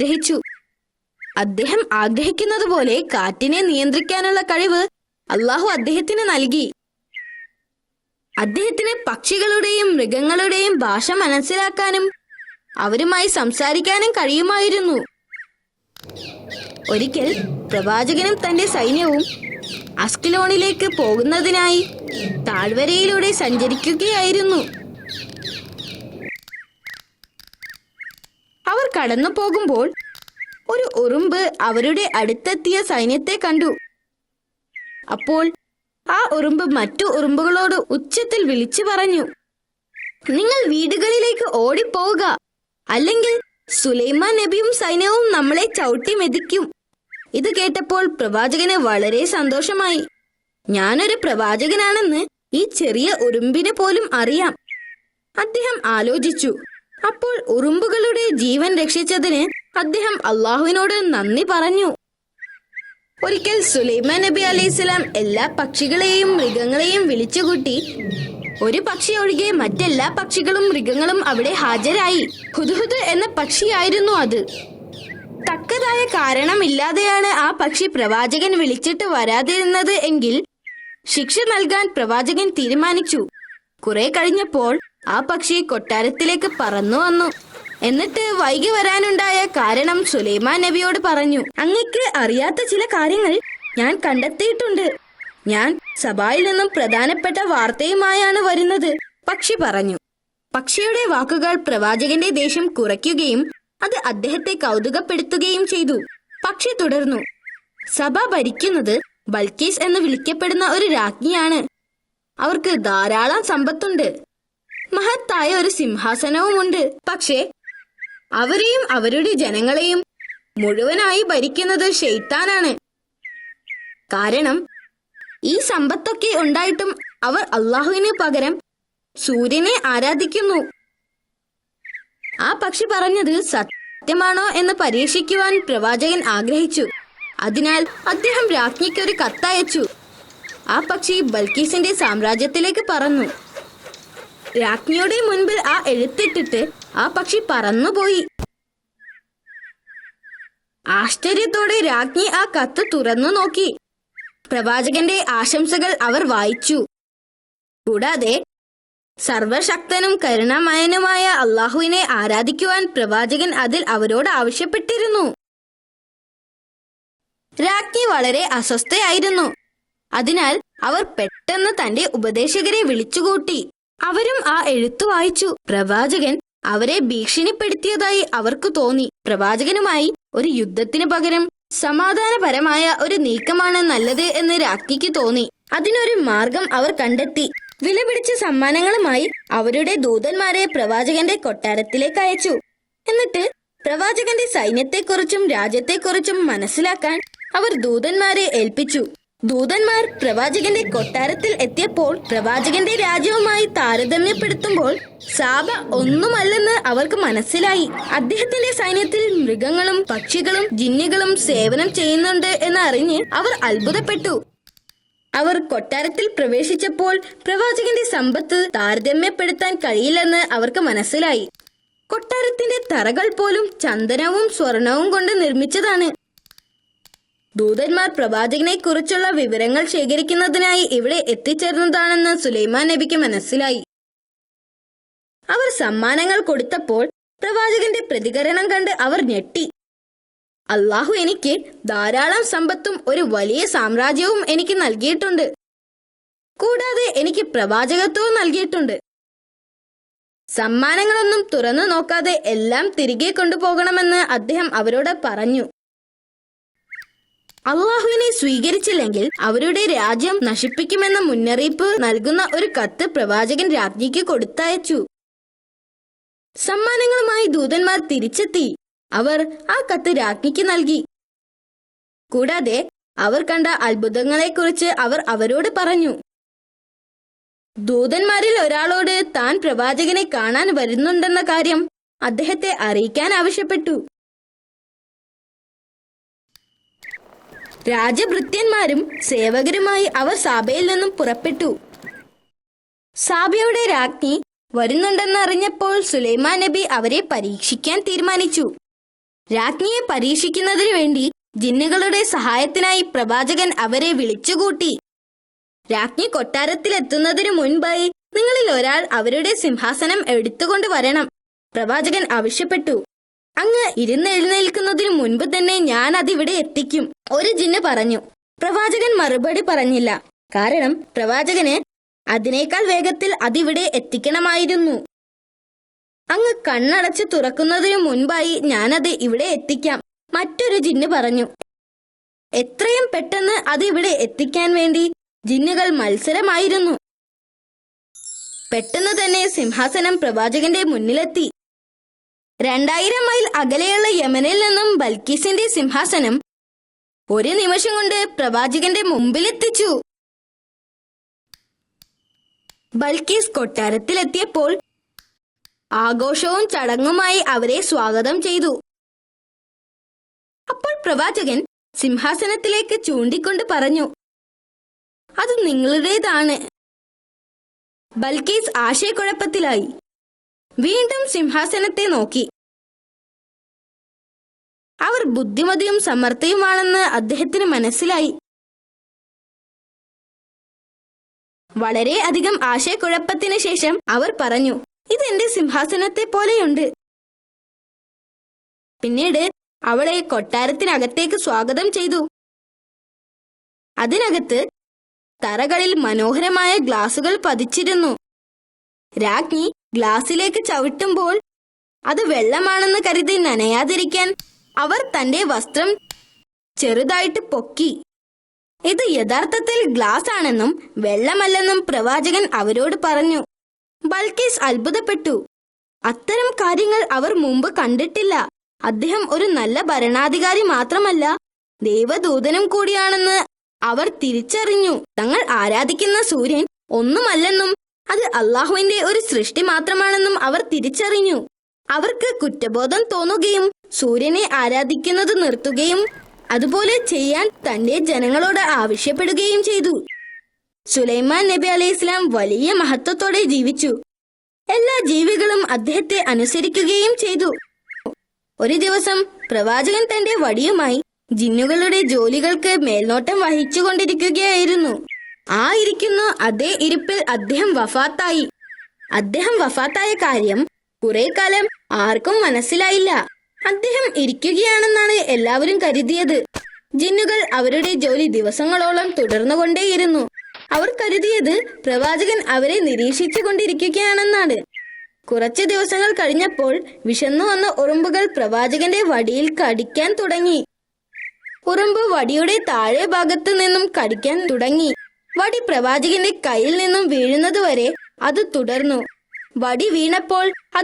ആഗ്രഹിച്ചു. അദ്ദേഹം ആഗ്രഹിക്കുന്നത് പോലെ കാറ്റിനെ നിയന്ത്രിക്കാനുള്ള കഴിവ് അള്ളാഹു അദ്ദേഹത്തിന് നൽകി. അദ്ദേഹത്തിന് പക്ഷികളുടെയും മൃഗങ്ങളുടെയും ഭാഷ മനസ്സിലാക്കാനും അവരുമായി സംസാരിക്കാനും കഴിയുമായിരുന്നു. ഒരിക്കൽ പ്രവാചകനും തന്റെ സൈന്യവും അസ്കലോണിലേക്ക് പോകുന്നതിനായി താഴ്വരയിലൂടെ സഞ്ചരിക്കുകയായിരുന്നു. അവർ കടന്നു പോകുമ്പോൾ ഒരു ഉറുമ്പ് അവരുടെ അടുത്തെത്തിയ സൈന്യത്തെ കണ്ടു. അപ്പോൾ ആ ഉറുമ്പ് മറ്റു ഉറുമ്പുകളോട് ഉച്ചത്തിൽ വിളിച്ചു പറഞ്ഞു, നിങ്ങൾ വീടുകളിലേക്ക് ഓടിപ്പോവുക, അല്ലെങ്കിൽ സുലൈമാൻ നബിയും സൈന്യവും നമ്മളെ ചവിട്ടി മെതിക്കും. ഇത് കേട്ടപ്പോൾ പ്രവാചകന് വളരെ സന്തോഷമായി. ഞാനൊരു പ്രവാചകനാണെന്ന് ഈ ചെറിയ ഉറുമ്പിന് പോലും അറിയാം. അദ്ദേഹം ആലോചിച്ചു. അപ്പോൾ ഉറുമ്പുകളുടെ ജീവൻ രക്ഷിച്ചതിന് അദ്ദേഹം അള്ളാഹുവിനോട് നന്ദി പറഞ്ഞു. ഒരിക്കൽ സുലൈമാൻ നബി അലൈഹിസ്സലാം എല്ലാ പക്ഷികളെയും മൃഗങ്ങളെയും വിളിച്ചുകൂട്ടി. ഒരു പക്ഷി ഒഴികെ മറ്റെല്ലാ പക്ഷികളും മൃഗങ്ങളും അവിടെ ഹാജരായി. ഹുദ്ഹുദ് എന്ന പക്ഷിയായിരുന്നു അത്. തക്കതായ കാരണമില്ലാതെയാണ് ആ പക്ഷി പ്രവാചകൻ വിളിച്ചിട്ട് വരാതിരുന്നത് എങ്കിൽ ശിക്ഷ നൽകാൻ പ്രവാചകൻ തീരുമാനിച്ചു. കുറെ കഴിഞ്ഞപ്പോൾ ആ പക്ഷി കൊട്ടാരത്തിലേക്ക് പറന്നു വന്നു. എന്നിട്ട് വൈകി വരാനുണ്ടായ കാരണം സുലൈമാൻ നബിയോട് പറഞ്ഞു. അങ്ങക്ക് അറിയാത്ത ചില കാര്യങ്ങൾ ഞാൻ കണ്ടെത്തിയിട്ടുണ്ട്. ഞാൻ സഭയിൽ നിന്നും പ്രധാനപ്പെട്ട വാർത്തയുമായാണ് വരുന്നത്, പക്ഷി പറഞ്ഞു. പക്ഷിയുടെ വാക്കുകൾ പ്രവാചകന്റെ ദേഷ്യം കുറയ്ക്കുകയും അത് അദ്ദേഹത്തെ കൗതുകപ്പെടുത്തുകയും ചെയ്തു. പക്ഷി തുടർന്നു. സഭ ഭരിക്കുന്നത് ബൽക്കീസ് എന്ന് വിളിക്കപ്പെടുന്ന ഒരു രാജ്ഞിയാണ്. അവർക്ക് ധാരാളം സമ്പത്തുണ്ട്. മഹത്തായ ഒരു സിംഹാസനവുമുണ്ട്. പക്ഷേ അവരെയും അവരുടെ ജനങ്ങളെയും മുഴുവനായി ഭരിക്കുന്നത് ശൈത്താനാണ്. കാരണം ഈ സമ്പത്തൊക്കെ ഉണ്ടായിട്ടും അവർ അള്ളാഹുവിന് പകരം സൂര്യനെ ആരാധിക്കുന്നു. ആ പക്ഷി പറഞ്ഞത് സത്യമാണോ എന്ന് പരീക്ഷിക്കുവാൻ പ്രവാചകൻ ആഗ്രഹിച്ചു. അതിനാൽ അദ്ദേഹം രാജ്ഞിക്ക് ഒരു കത്തയച്ചു. ആ പക്ഷി ബൽക്കീസിന്റെ സാമ്രാജ്യത്തിലേക്ക് പറന്നു. രാജ്ഞിയുടെ മുൻപിൽ ആ എഴുത്തിട്ടിട്ട് ആ പക്ഷി പറന്നുപോയി. ആശ്ചര്യത്തോടെ രാജ്ഞി ആ കത്ത് തുറന്നു നോക്കി. പ്രവാചകന്റെ ആശംസകൾ അവർ വായിച്ചു. കൂടാതെ സർവശക്തനും കരുണാമയനുമായ അള്ളാഹുവിനെ ആരാധിക്കുവാൻ പ്രവാചകൻ അതിൽ അവരോട് ആവശ്യപ്പെട്ടിരുന്നു. രാജ്ഞി വളരെ അസ്വസ്ഥയായിരുന്നു. അതിനാൽ അവർ പെട്ടെന്ന് തന്റെ ഉപദേശകരെ വിളിച്ചുകൂട്ടി. അവരും ആ എഴുത്തു വായിച്ചു. പ്രവാചകൻ അവരെ ഭീഷണിപ്പെടുത്തിയതായി അവർക്ക് തോന്നി. പ്രവാചകനുമായി ഒരു യുദ്ധത്തിന് പകരം സമാധാനപരമായ ഒരു നീക്കമാണ് നല്ലത് എന്ന് രാജ്ഞിക്ക് തോന്നി. അതിനൊരു മാർഗം അവർ കണ്ടെത്തി. വിലപിടിച്ച സമ്മാനങ്ങളുമായി അവരുടെ ദൂതന്മാരെ പ്രവാചകന്റെ കൊട്ടാരത്തിലേക്ക് അയച്ചു. എന്നിട്ട് പ്രവാചകന്റെ സൈന്യത്തെക്കുറിച്ചും രാജ്യത്തെക്കുറിച്ചും മനസ്സിലാക്കാൻ അവർ ദൂതന്മാരെ ഏൽപ്പിച്ചു. ദൂതന്മാർ പ്രവാചകന്റെ കൊട്ടാരത്തിൽ എത്തിയപ്പോൾ പ്രവാചകന്റെ രാജ്യവുമായി താരതമ്യപ്പെടുത്തുമ്പോൾ സാബ ഒന്നുമല്ലെന്ന് അവർക്ക് മനസ്സിലായി. അദ്ദേഹത്തിന്റെ സൈന്യത്തിൽ മൃഗങ്ങളും പക്ഷികളും ജിന്നുകളും സേവനം ചെയ്യുന്നുണ്ട് എന്ന് അറിഞ്ഞ് അവർ അത്ഭുതപ്പെട്ടു. അവർ കൊട്ടാരത്തിൽ പ്രവേശിച്ചപ്പോൾ പ്രവാചകന്റെ സമ്പത്ത് താരതമ്യപ്പെടുത്താൻ കഴിയില്ലെന്ന് അവർക്ക് മനസ്സിലായി. കൊട്ടാരത്തിന്റെ തറകൾ പോലും ചന്ദനവും സ്വർണവും കൊണ്ട് നിർമ്മിച്ചതാണ്. ദൂതന്മാർ പ്രവാചകനെ കുറിച്ചുള്ള വിവരങ്ങൾ ശേഖരിക്കുന്നതിനായി ഇവിടെ എത്തിച്ചേർന്നതാണെന്ന് സുലൈമാൻ നബിക്ക് മനസ്സിലായി. അവർ സമ്മാനങ്ങൾ കൊടുത്തപ്പോൾ പ്രവാചകന്റെ പ്രതികരണം കണ്ട് അവർ ഞെട്ടി. അള്ളാഹു എനിക്ക് ധാരാളം സമ്പത്തും ഒരു വലിയ സാമ്രാജ്യവും എനിക്ക് നൽകിയിട്ടുണ്ട്. കൂടാതെ എനിക്ക് പ്രവാചകത്വവും നൽകിയിട്ടുണ്ട്. സമ്മാനങ്ങളൊന്നും തുറന്നു നോക്കാതെ എല്ലാം തിരികെ കൊണ്ടുപോകണമെന്ന് അദ്ദേഹം അവരോട് പറഞ്ഞു. അള്ളാഹുവിനെ സ്വീകരിച്ചില്ലെങ്കിൽ അവരുടെ രാജ്യം നശിപ്പിക്കുമെന്ന മുന്നറിയിപ്പ് നൽകുന്ന ഒരു കത്ത് പ്രവാചകൻ രാജ്ഞിക്ക് കൊടുത്തയച്ചു. സമ്മാനങ്ങളുമായി ദൂതന്മാർ തിരിച്ചെത്തി. അവർ ആ കത്ത് രാജ്ഞിക്ക് നൽകി. കൂടാതെ അവർ കണ്ട അത്ഭുതങ്ങളെക്കുറിച്ച് അവർ അവരോട് പറഞ്ഞു. ദൂതന്മാരിൽ ഒരാളോട് താൻ പ്രവാചകനെ കാണാൻ വരുന്നുണ്ടെന്ന കാര്യം അദ്ദേഹത്തെ അറിയിക്കാൻ ആവശ്യപ്പെട്ടു. രാജഭൃത്യന്മാരും സേവകരുമായി അവർ സാബയിൽ നിന്നും പുറപ്പെട്ടു. സാബയുടെ രാജ്ഞി വരുന്നുണ്ടെന്നറിഞ്ഞപ്പോൾ സുലൈമാൻ നബി അവരെ പരീക്ഷിക്കാൻ തീരുമാനിച്ചു. രാജ്ഞിയെ പരീക്ഷിക്കുന്നതിനു വേണ്ടി ജിന്നുകളുടെ സഹായത്തിനായി പ്രവാചകൻ അവരെ വിളിച്ചുകൂട്ടി. രാജ്ഞി കൊട്ടാരത്തിലെത്തുന്നതിനു മുൻപായി നിങ്ങളിൽ ഒരാൾ അവരുടെ സിംഹാസനം എടുത്തുകൊണ്ട് വരണം, പ്രവാചകൻ ആവശ്യപ്പെട്ടു. അങ്ങ് ഇരുന്നെഴുന്നേൽക്കുന്നതിനു മുൻപ് തന്നെ ഞാൻ അതിവിടെ എത്തിക്കും, ഒരു ജിന്ന് പറഞ്ഞു. പ്രവാചകൻ മറുപടി പറഞ്ഞില്ല, കാരണം പ്രവാചകന് അതിനേക്കാൾ വേഗത്തിൽ അതിവിടെ എത്തിക്കണമായിരുന്നു. അങ്ങ് കണ്ണടച്ച് തുറക്കുന്നതിനു മുൻപായി ഞാനത് ഇവിടെ എത്തിക്കാം, മറ്റൊരു ജിന്ന് പറഞ്ഞു. എത്രയും പെട്ടെന്ന് അതിവിടെ എത്തിക്കാൻ വേണ്ടി ജിന്നുകൾ മത്സരമായിരുന്നു. പെട്ടെന്ന് തന്നെ സിംഹാസനം പ്രവാചകന്റെ മുന്നിലെത്തി. 2000 മൈൽ അകലെയുള്ള യമനിൽ നിന്നും ബൽക്കീസിന്റെ സിംഹാസനം ഒരു നിമിഷം കൊണ്ട് പ്രവാചകന്റെ മുമ്പിലെത്തിച്ചു. ബൽക്കീസ് കൊട്ടാരത്തിലെത്തിയപ്പോൾ ആഘോഷവും ചടങ്ങുമായി അവരെ സ്വാഗതം ചെയ്തു. അപ്പോൾ പ്രവാചകൻ സിംഹാസനത്തിലേക്ക് ചൂണ്ടിക്കൊണ്ട് പറഞ്ഞു, അത് നിങ്ങളുടേതാണ്. ബൽക്കീസ് ആശയക്കുഴപ്പത്തിലായി. വീണ്ടും സിംഹാസനത്തെ നോക്കി. അവർ ബുദ്ധിമതിയും സമർത്ഥയുമാണെന്ന് അദ്ദേഹത്തിന് മനസ്സിലായി. വളരെ അധികം ആശയക്കുഴപ്പത്തിന് ശേഷം അവർ പറഞ്ഞു, ഇതെന്റെ സിംഹാസനത്തെ പോലെയുണ്ട്. പിന്നീട് അവളെ കൊട്ടാരത്തിനകത്തേക്ക് സ്വാഗതം ചെയ്തു. അതിനകത്ത് തറകളിൽ മനോഹരമായ ഗ്ലാസുകൾ പതിച്ചിരുന്നു. രാജ്ഞി ഗ്ലാസിലേക്ക് ചവിട്ടുമ്പോൾ അത് വെള്ളമാണെന്ന് കരുതി നനയാതിരിക്കാൻ അവർ തന്റെ വസ്ത്രം ചെറുതായിട്ട് പൊക്കി. ഇത് യഥാർത്ഥത്തിൽ ഗ്ലാസ് ആണെന്നും വെള്ളമല്ലെന്നും പ്രവാചകൻ അവരോട് പറഞ്ഞു. ബൽക്കീസ് അത്ഭുതപ്പെട്ടു. അത്തരം കാര്യങ്ങൾ അവർ മുമ്പ് കണ്ടിട്ടില്ല. അദ്ദേഹം ഒരു നല്ല ഭരണാധികാരി മാത്രമല്ല, ദൈവദൂതനും കൂടിയാണെന്ന് അവർ തിരിച്ചറിഞ്ഞു. തങ്ങൾ ആരാധിക്കുന്ന സൂര്യൻ ഒന്നുമല്ലെന്നും അത് അള്ളാഹുവിന്റെ ഒരു സൃഷ്ടി മാത്രമാണെന്നും അവർ തിരിച്ചറിഞ്ഞു. അവർക്ക് കുറ്റബോധം തോന്നുകയും സൂര്യനെ ആരാധിക്കുന്നത് നിർത്തുകയും അതുപോലെ ചെയ്യാൻ തന്റെ ജനങ്ങളോട് ആവശ്യപ്പെടുകയും ചെയ്തു. സുലൈമാൻ നബി അലൈഹിസ്സലാം വലിയ മഹത്വത്തോടെ ജീവിച്ചു. എല്ലാ ജീവികളും അദ്ദേഹത്തെ അനുസരിക്കുകയും ചെയ്തു. ഒരു ദിവസം പ്രവാചകൻ തന്റെ വടിയുമായി ജിന്നുകളുടെ ജോലികൾക്ക് മേൽനോട്ടം വഹിച്ചുകൊണ്ടിരിക്കുകയായിരുന്നു. ആ ഇരിക്കുന്ന അതേ ഇരിപ്പിൽ അദ്ദേഹം വഫാത്തായി. അദ്ദേഹം വഫാത്തായ കാര്യം കുറെ കാലം ആർക്കും മനസ്സിലായില്ല. അദ്ദേഹം ഇരിക്കുകയാണെന്നാണ് എല്ലാവരും കരുതിയത്. ജിന്നുകൾ അവരുടെ ജോലി ദിവസങ്ങളോളം തുടർന്നുകൊണ്ടേയിരുന്നു. അവർ കരുതിയത് പ്രവാചകൻ അവരെ നിരീക്ഷിച്ചു കൊണ്ടിരിക്കുകയാണെന്നാണ്. കുറച്ച് ദിവസങ്ങൾ കഴിഞ്ഞപ്പോൾ വിശന്നു വന്ന ഉറുമ്പുകൾ പ്രവാചകന്റെ വടിയിൽ കടിക്കാൻ തുടങ്ങി. ഉറുമ്പ് വടിയുടെ താഴെ ഭാഗത്ത് നിന്നും കടിക്കാൻ തുടങ്ങി. വടി പ്രവാചകന്റെ കയ്യിൽ നിന്നും വീഴുന്നതുവരെ അത് തുടർന്നു. വടി വീണപ്പോൾ അത്